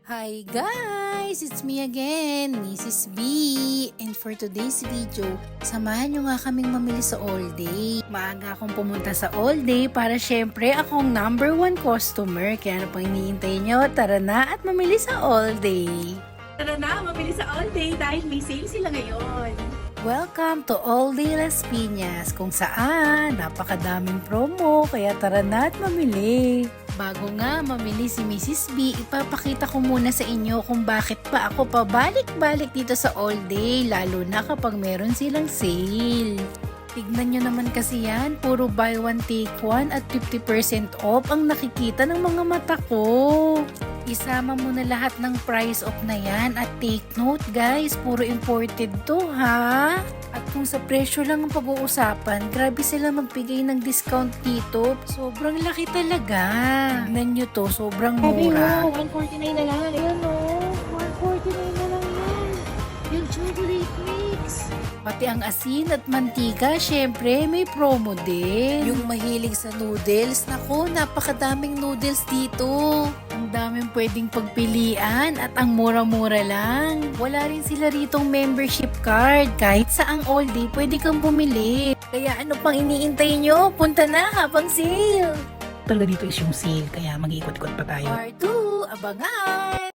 Hi guys! It's me again, Mrs. B. And for today's video, samahan nyo nga kaming mamili sa All Day. Maaga akong pumunta sa All Day para syempre akong number 1 customer. Kaya ano pang iniintay nyo? Tara na at mamili sa All Day. Tara na, mamili sa All Day dahil may sale sila ngayon. Welcome to All Day Las Piñas, kung saan napakadaming promo, kaya tara na at mamili. Bago nga mamili si Mrs. B, ipapakita ko muna sa inyo kung bakit pa ako pabalik-balik dito sa All Day, lalo na kapag meron silang sale. Tignan nyo naman kasi yan, puro buy one take one at 50% off ang nakikita ng mga mata ko. Isama mo na lahat ng price off na yan at take note guys, puro imported to ha. At kung sa presyo lang ang pag-uusapan, grabe sila magbigay ng discount dito. Sobrang laki talaga. Tignan nyo to, sobrang mura. 149 na lang. Ayan o, 149 na lang yan. Yung chocolate mix. Pati ang asin at mantika, syempre may promo din. Yung mahilig sa noodles, naku, napakadaming noodles dito. Ang daming pwedeng pagpilian at ang mura-mura lang. Wala rin sila ritong membership card. Kahit saang All Day, pwede kang bumili. Kaya ano pang iniintay nyo? Punta na habang sale. Talaga dito is yung sale, kaya mag-ikot-ikot pa tayo. Part 2, abangan!